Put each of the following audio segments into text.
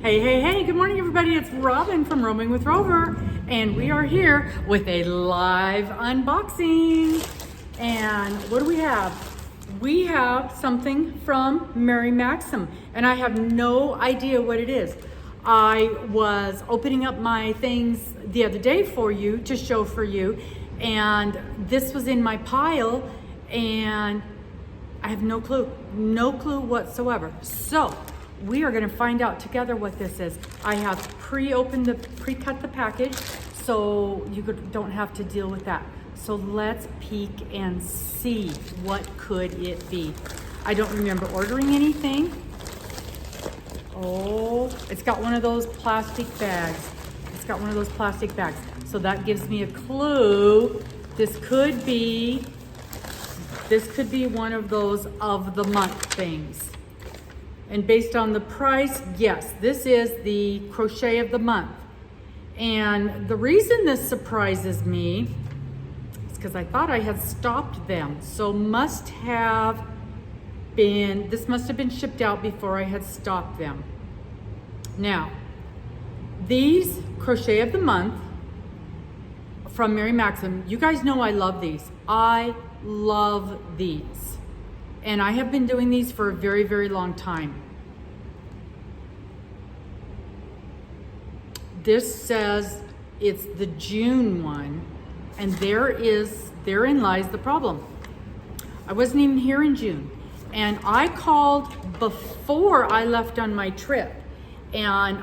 Hey, hey, hey, good morning everybody. It's Robin from Roaming with Rover, and we are here with a live unboxing. And what do we have? We have something from Mary Maxim, and I have no idea what it is. I was opening up my things the other day for you to show for you, and this was in my pile, and I have no clue whatsoever. So we are going to find out together what this is. I have pre-cut the package, so you don't have to deal with that. So let's peek and see what could it be. I don't remember ordering anything. Oh, it's got one of those plastic bags. It's got one of those plastic bags. So that gives me a clue. This could be one of those of the month things. And based on the price, yes, this is the crochet of the month. And the reason this surprises me is because I thought I had stopped them. So this must have been shipped out before I had stopped them. Now, these crochet of the month from Mary Maxim, you guys know I love these. I love these. And I have been doing these for a very, very long time. This says it's the June one, and therein lies the problem. I wasn't even here in June, and I called before I left on my trip, and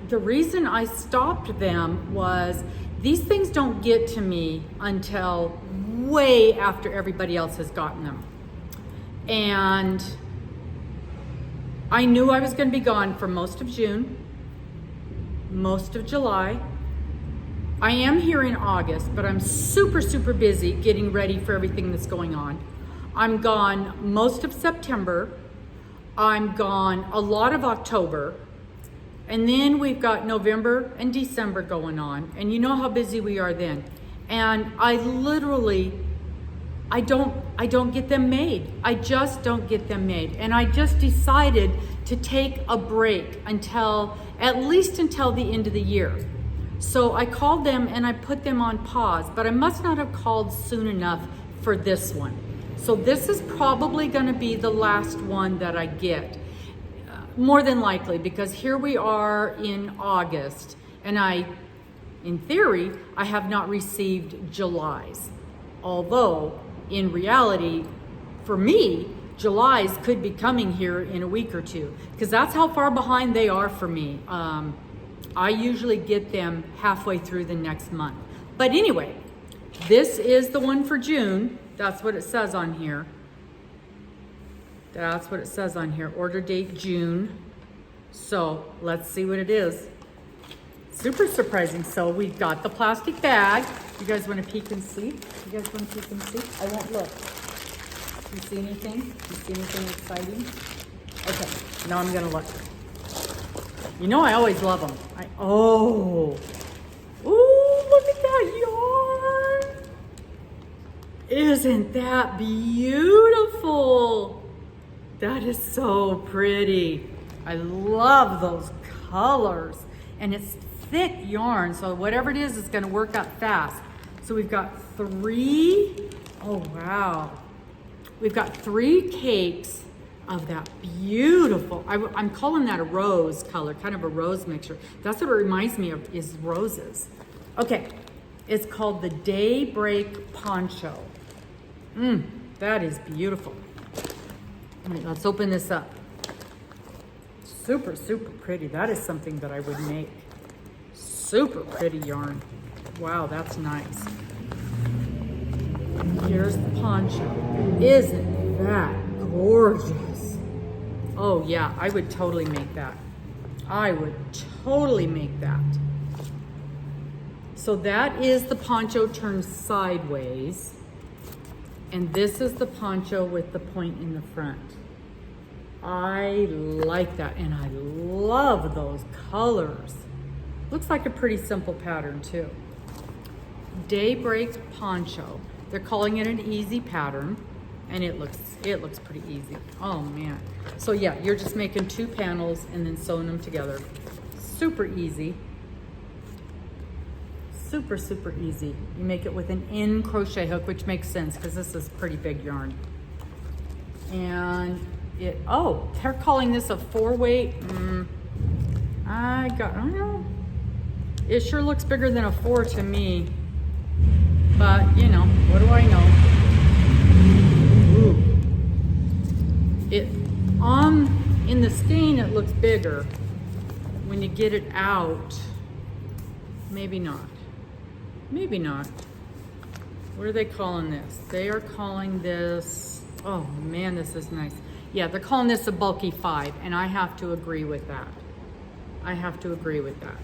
the reason I stopped them was these things don't get to me until way after everybody else has gotten them. And I knew I was going to be gone for most of June, most of July. I am here in August, but I'm super, super busy getting ready for everything that's going on. I'm gone most of September. I'm gone a lot of October. And then we've got November and December going on. And you know how busy we are then. And I don't get them made. I just don't get them made. And I just decided to take a break at least until the end of the year. So I called them and I put them on pause, but I must not have called soon enough for this one. So this is probably gonna be the last one that I get. More than likely, because here we are in August, and in theory, I have not received July's. Although, in reality, for me, July's could be coming here in a week or two, because that's how far behind they are for me. I usually get them halfway through the next month. But anyway, this is the one for June. That's what it says on here. That's what it says on here. Order date June. So let's see what it is. Super surprising. So we've got the plastic bag. You guys want to peek and see? You guys want to peek and see? I won't look. You see anything? You see anything exciting? Okay, now I'm gonna look. You know I always love them. Ooh, look at that yarn. Isn't that beautiful? That is so pretty. I love those colors. And it's thick yarn, so whatever it is gonna work out fast. So we've got three, oh wow. We've got 3 cakes of that beautiful, I'm calling that a rose color, kind of a rose mixture. That's what it reminds me of, is roses. Okay, it's called the Daybreak Poncho. That is beautiful. All right, let's open this up. Super, super pretty. That is something that I would make. Super pretty yarn. Wow, that's nice. Here's the poncho. Isn't that gorgeous? Oh yeah, I would totally make that. I would totally make that. So that is the poncho turned sideways. And this is the poncho with the point in the front. I like that, and I love those colors. Looks like a pretty simple pattern too. Daybreak Poncho. They're calling it an easy pattern, and it looks pretty easy. Oh man. So yeah, you're just making 2 panels and then sewing them together. super easy. Super, super easy. You make it with an in crochet hook, which makes sense because this is pretty big yarn. And it, oh, they're calling this a 4-weight. I don't know. It sure looks bigger than a 4 to me. But, you know, what do I know? Ooh. In the skein, it looks bigger. When you get it out, maybe not. Maybe not. What are they calling this? They are calling this, oh man, this is nice. Yeah, they're calling this a bulky 5, and I have to agree with that. I have to agree with that.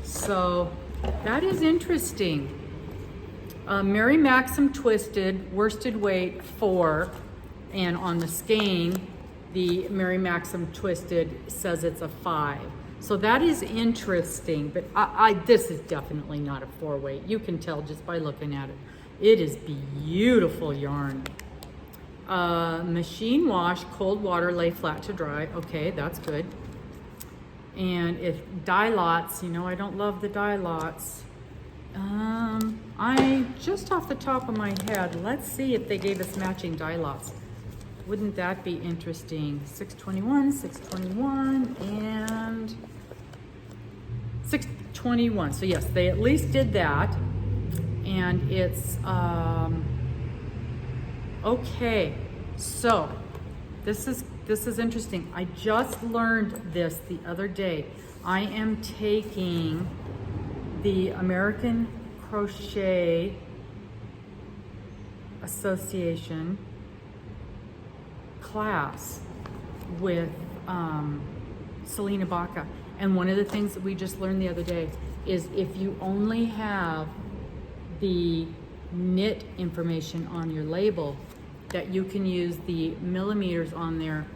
So that is interesting. Mary Maxim twisted, worsted weight 4, and on the skein, the Mary Maxim twisted says it's a 5. So that is interesting, but this is definitely not a 4-weight. You can tell just by looking at it. It is beautiful yarn. Machine wash, cold water, lay flat to dry. Okay, that's good. And if dye lots, you know, I don't love the dye lots. I just off the top of my head, let's see if they gave us matching dye lots. Wouldn't that be interesting? 621, 621, and 621. So yes, they at least did that. And it's, okay. So this is interesting. I just learned this the other day. I am taking the American Crochet Association class with Selena Baca. And one of the things that we just learned the other day is if you only have the knit information on your label, that you can use the millimeters on there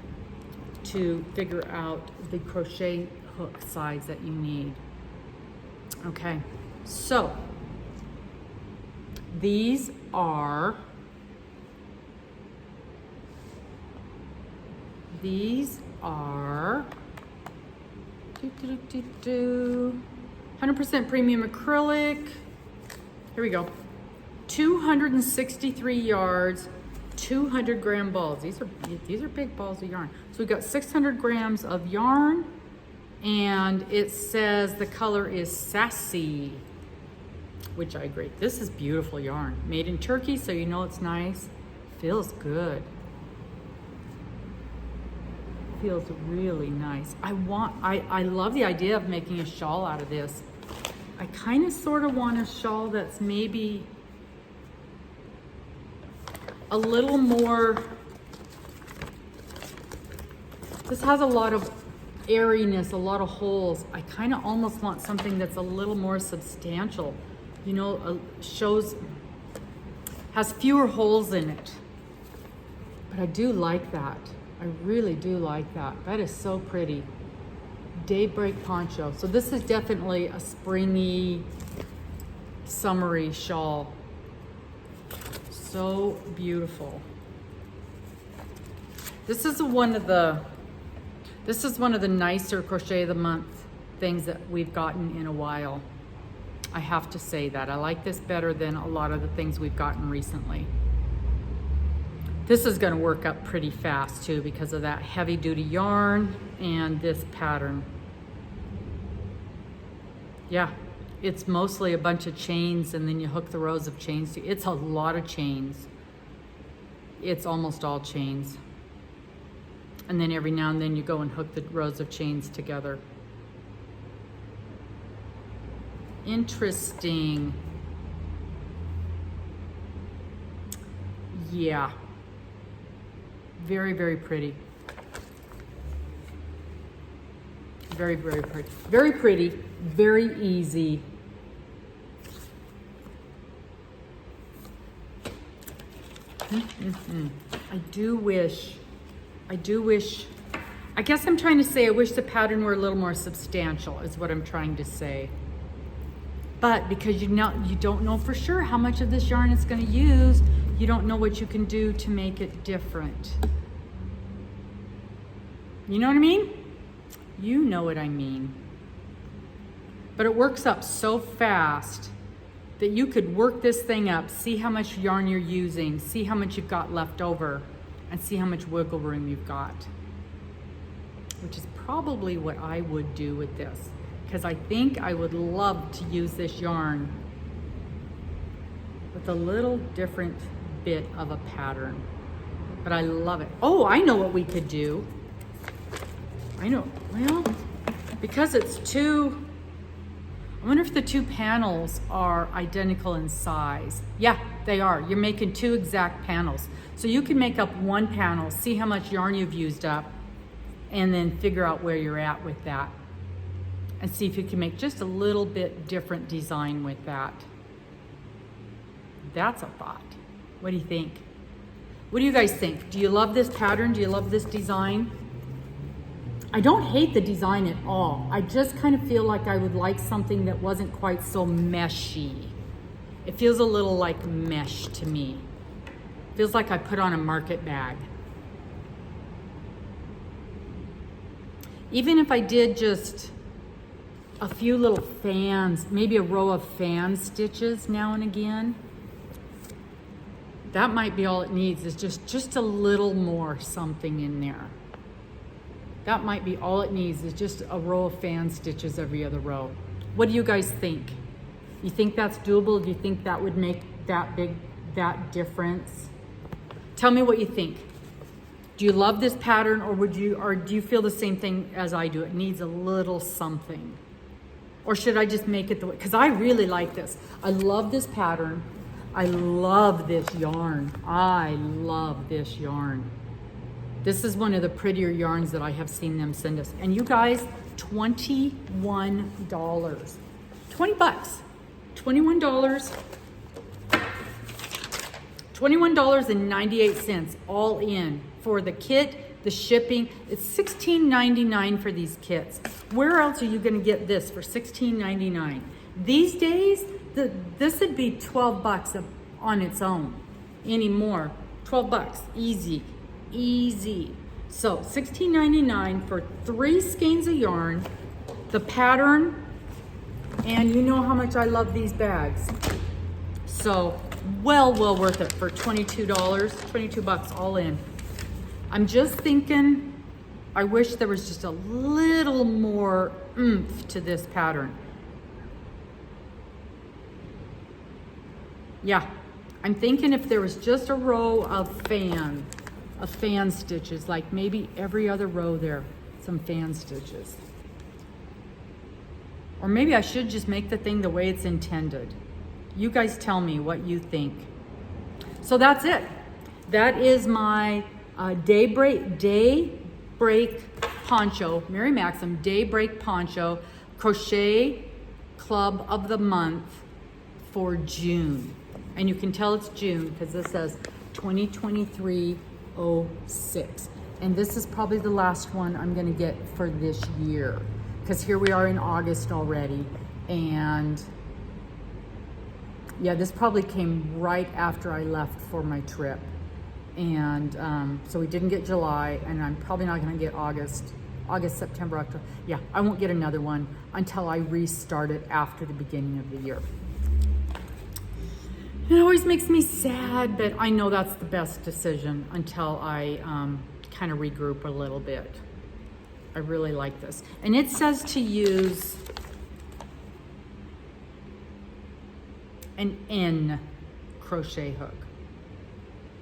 to figure out the crochet hook size that you need. Okay, so these are 100% premium acrylic. Here we go. 263 yards, 200 gram balls. These are big balls of yarn. So we've got 600 grams of yarn, and it says the color is Sassy, which I agree. This is beautiful yarn. Made in Turkey, so you know it's nice. Feels good. Feels really nice. I love the idea of making a shawl out of this. I kind of sort of want a shawl that's maybe a little more, this has a lot of airiness, a lot of holes. I kind of almost want something that's a little more substantial, you know, has fewer holes in it. But I do like that. I really do like that. That is so pretty. Daybreak poncho. So this is definitely a springy, summery shawl. So beautiful. This is one of the nicer Crochet of the Month things that we've gotten in a while. I have to say that. I like this better than a lot of the things we've gotten recently. This is going to work up pretty fast too because of that heavy duty yarn and this pattern. Yeah, it's mostly a bunch of chains and then you hook the rows of chains. It's a lot of chains. It's almost all chains. And then every now and then you go and hook the rows of chains together. Interesting. Yeah. Very, very pretty. Very, very pretty. Very pretty, very easy. I do wish, I guess I'm trying to say I wish the pattern were a little more substantial is what I'm trying to say. But because you don't know for sure how much of this yarn it's going to use, you don't know what you can do to make it different. You know what I mean? You know what I mean. But it works up so fast that you could work this thing up, see how much yarn you're using, see how much you've got left over, and see how much wiggle room you've got. Which is probably what I would do with this, because I think I would love to use this yarn with a little different bit of a pattern. But I love it. Oh, I know what we could do. I know, well, because it's two, I wonder if the two panels are identical in size. Yeah, they are. You're making two exact panels. So you can make up one panel, see how much yarn you've used up, and then figure out where you're at with that. And see if you can make just a little bit different design with that. That's a thought. What do you think? What do you guys think? Do you love this pattern? Do you love this design? I don't hate the design at all. I just kind of feel like I would like something that wasn't quite so meshy. It feels a little like mesh to me. Feels like I put on a market bag. Even if I did just a few little fans, maybe a row of fan stitches now and again, that might be all it needs, is just a little more something in there. That might be all it needs, is just a row of fan stitches every other row. What do you guys think? You think that's doable? Do you think that would make that difference? Tell me what you think. Do you love this pattern, or do you feel the same thing as I do? It needs a little something. Or should I just make it the way, because I really like this. I love this pattern. I love this yarn. I love this yarn. This is one of the prettier yarns that I have seen them send us. And you guys, $21. 20 bucks. $21. $21.98 all in for the kit, the shipping. It's $16.99 for these kits. Where else are you gonna get this for $16.99? These days, this would be 12 bucks on its own anymore. 12 bucks, easy, easy. So $16.99 for 3 skeins of yarn, the pattern, and you know how much I love these bags. So well worth it for $22, 22 bucks all in. I'm just thinking, I wish there was just a little more oomph to this pattern. Yeah, I'm thinking if there was just a row of fan stitches, like maybe every other row there, some fan stitches. Or maybe I should just make the thing the way it's intended. You guys tell me what you think. So that's it. That is my daybreak poncho, Mary Maxim daybreak poncho, crochet club of the month for June. And you can tell it's June because this says 2023-06. And this is probably the last one I'm gonna get for this year, because here we are in August already. And yeah, this probably came right after I left for my trip. And so we didn't get July, and I'm probably not gonna get August, September, October. Yeah, I won't get another one until I restart it after the beginning of the year. It always makes me sad, but I know that's the best decision until I kind of regroup a little bit. I really like this. And it says to use an N crochet hook,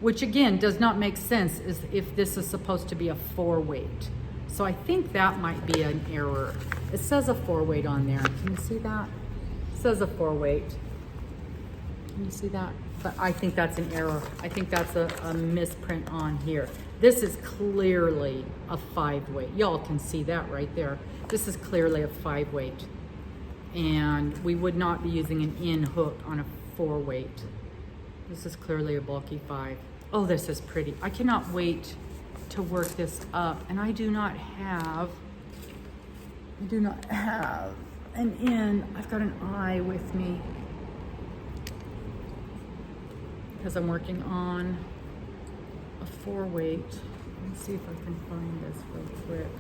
which again does not make sense as if this is supposed to be a 4-weight. So I think that might be an error. It says a 4-weight on there. Can you see that? It says a 4-weight. Can you see that? But I think that's an error. I think that's a misprint on here. This is clearly a 5-weight. Y'all can see that right there. This is clearly a 5-weight. And we would not be using an in hook on a 4-weight. This is clearly a bulky 5. Oh, this is pretty. I cannot wait to work this up. And I do not have an in. I've got an I with me, because I'm working on a 4-weight. Let me see if I can find this real quick.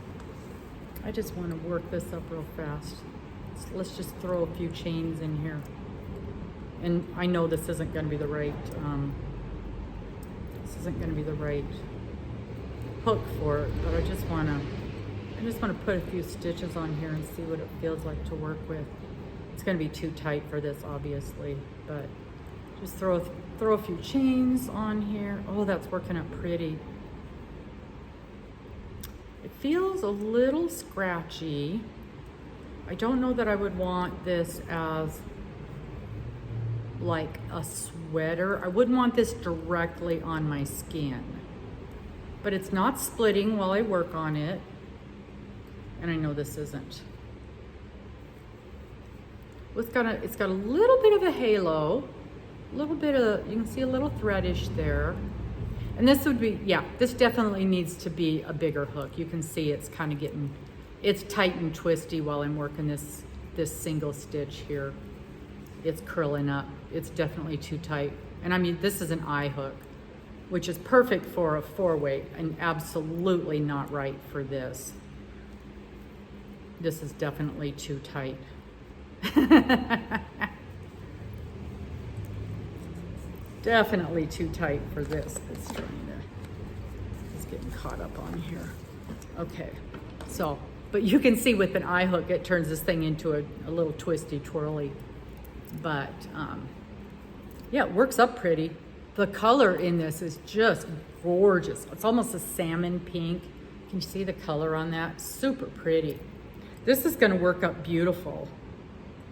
I just want to work this up real fast. let's just throw a few chains in here. And I know this isn't going to be the right, hook for it, but I just want to put a few stitches on here and see what it feels like to work with. It's going to be too tight for this, obviously, but just throw a few chains on here. Oh, that's working out pretty. It feels a little scratchy. I don't know that I would want this as like a sweater. I wouldn't want this directly on my skin, but it's not splitting while I work on it. And I know this isn't. Well, it's got a little bit of a halo, a little bit of, you can see a little threadish there. And this would be, yeah, this definitely needs to be a bigger hook. You can see it's kind of getting, it's tight and twisty while I'm working this single stitch here. It's curling up. It's definitely too tight. And I mean, this is an eye hook, which is perfect for a 4-weight and absolutely not right for this. This is definitely too tight. Definitely too tight for this. It's getting caught up on here. Okay, so, but you can see with an eye hook, it turns this thing into a little twisty twirly. But yeah, it works up pretty. The color in this is just gorgeous. It's almost a salmon pink. Can you see the color on that? Super pretty. This is gonna work up beautiful.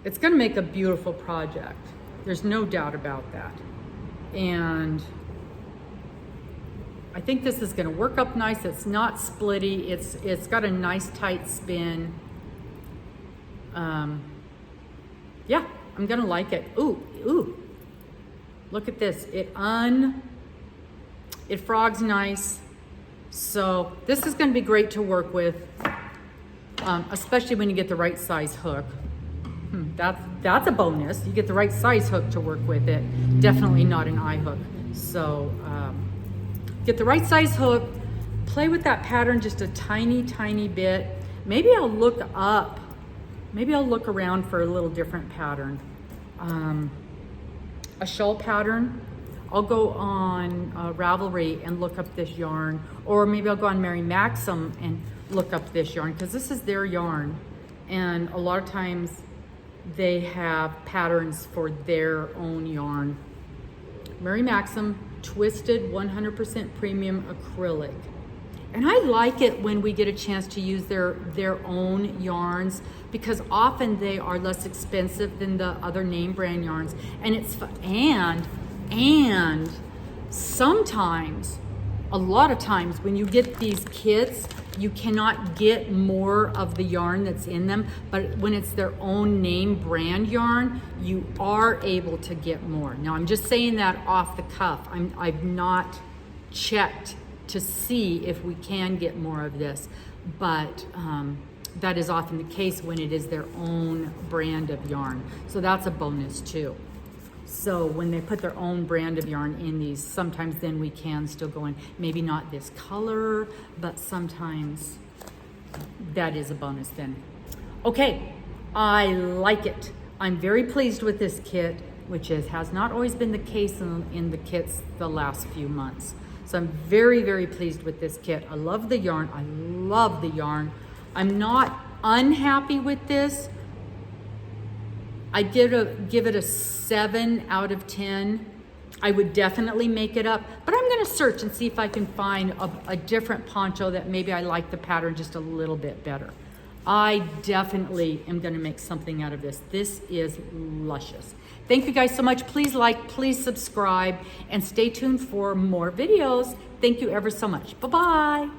It's gonna make a beautiful project. There's no doubt about that. And I think this is gonna work up nice. It's not splitty. It's got a nice tight spin. Yeah, I'm gonna like it. Ooh, look at this. It frogs nice. So this is gonna be great to work with, especially when you get the right size hook. That's a bonus. You get the right size hook to work with it. Definitely not an eye hook. So get the right size hook, play with that pattern just a tiny, tiny bit. Maybe I'll look around for a little different pattern. A shawl pattern. I'll go on Ravelry and look up this yarn, or maybe I'll go on Mary Maxim and look up this yarn, because this is their yarn, and a lot of times they have patterns for their own yarn. Mary Maxim twisted 100% premium acrylic. And I like it when we get a chance to use their own yarns, because often they are less expensive than the other name brand yarns. And it's and sometimes, a lot of times when you get these kits, you cannot get more of the yarn that's in them, but when it's their own name brand yarn, you are able to get more. Now, I'm just saying that off the cuff. I've not checked to see if we can get more of this, but that is often the case when it is their own brand of yarn. So that's a bonus too. So when they put their own brand of yarn in these, sometimes then we can still go in, maybe not this color, but sometimes that is a bonus then. Okay, I like it. I'm very pleased with this kit, which has not always been the case in the kits the last few months. So I'm very, very pleased with this kit. I love the yarn. I love the yarn. I'm not unhappy with this. I give it a 7 out of 10. I would definitely make it up, but I'm gonna search and see if I can find a different poncho that maybe I like the pattern just a little bit better. I definitely am gonna make something out of this. This is luscious. Thank you guys so much. Please like, please subscribe, and stay tuned for more videos. Thank you ever so much. Bye-bye.